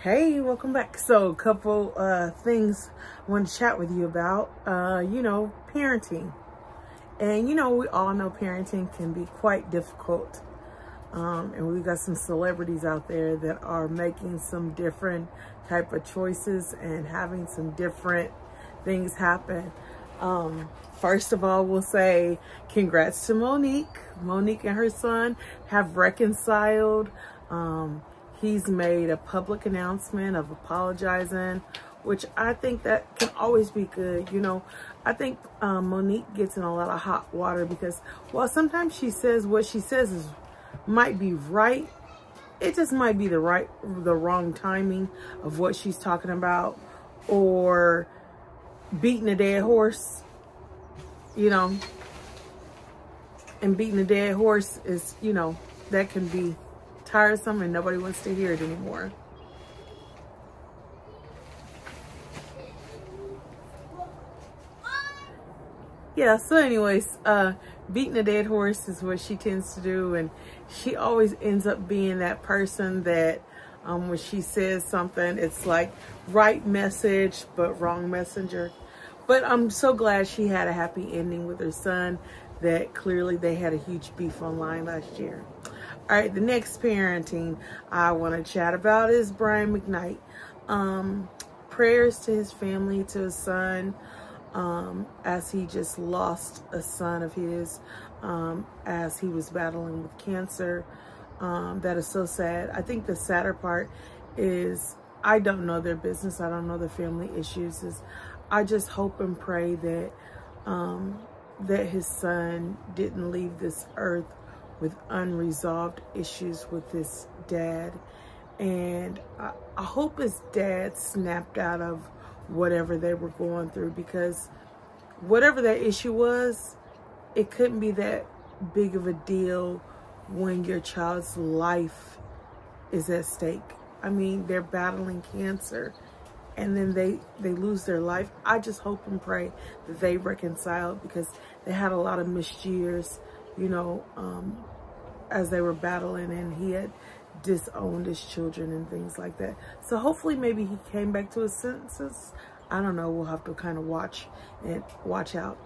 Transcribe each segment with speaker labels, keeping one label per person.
Speaker 1: Hey, welcome back. So a couple things I want to chat with you about, parenting. And we all know parenting can be quite difficult. And we've got some celebrities out there that are making some different type of choices and having some different things happen. First of all, we'll say congrats to Monique. Monique and her son have reconciled. He's made a public announcement of apologizing, which I think that can always be good. I think Monique gets in a lot of hot water because while sometimes she says what she says might be right, it just might be the wrong timing of what she's talking about, or beating a dead horse, and beating a dead horse is, that can be tiresome and nobody wants to hear it anymore. Yeah, so anyways, beating a dead horse is what she tends to do, and she always ends up being that person that when she says something, it's like right message but wrong messenger. But I'm so glad she had a happy ending with her son, that clearly they had a huge beef online last year. All right, the next parenting I want to chat about is Brian McKnight. Prayers to his family, to his son, as he just lost a son of his as he was battling with cancer. That is so sad. I think the sadder part is I don't know their business. I don't know the family issues. I just hope and pray that that his son didn't leave this earth with unresolved issues with his dad. And I hope his dad snapped out of whatever they were going through, because whatever that issue was, it couldn't be that big of a deal when your child's life is at stake. I mean, they're battling cancer and then they lose their life. I just hope and pray that they reconcile, because they had a lot of missed years, as they were battling, and he had disowned his children and things like that. So hopefully maybe he came back to his senses. I don't know. We'll have to kind of watch out.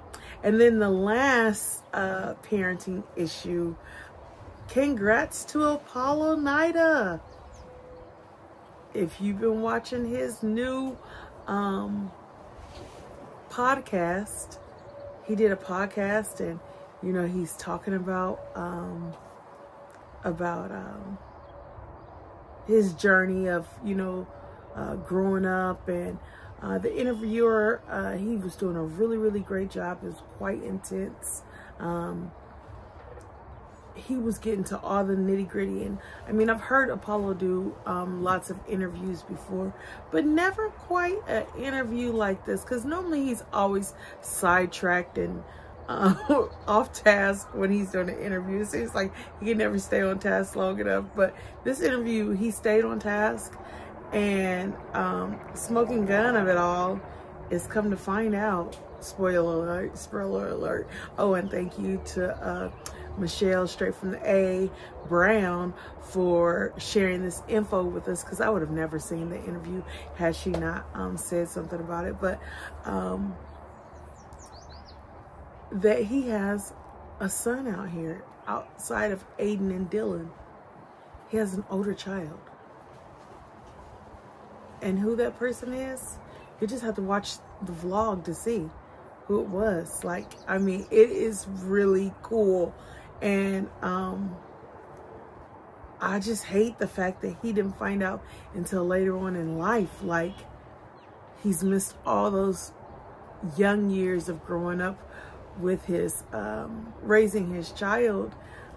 Speaker 1: And then the last parenting issue, congrats to Apollo Nida. If you've been watching his new podcast, he did a podcast, and he's talking about his journey of growing up, and the interviewer, he was doing a really great job. It was quite intense. He was getting to all the nitty-gritty, and I mean, I've heard Apollo do lots of interviews before, but never quite an interview like this, because normally he's always sidetracked and off task when he's doing an interview. It seems like he can never stay on task long enough, but this interview, he stayed on task. And smoking gun of it all is, come to find out, spoiler alert. Oh, and thank you to Michelle, straight from the A, Brown, for sharing this info with us, because I would have never seen the interview had she not said something about it. But that he has a son out here outside of Aiden and Dylan. He has an older child. And who that person is, you just have to watch the vlog to see who it was. Like, I mean, it is really cool. And I just hate the fact that he didn't find out until later on in life. Like, he's missed all those young years of growing up with his raising his child,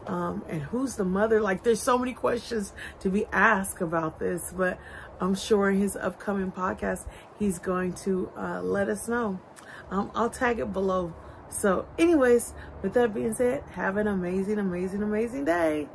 Speaker 1: and who's the mother. Like, there's so many questions to be asked about this, but I'm sure in his upcoming podcast he's going to let us know. I'll tag it below. So anyways, with that being said, have an amazing day.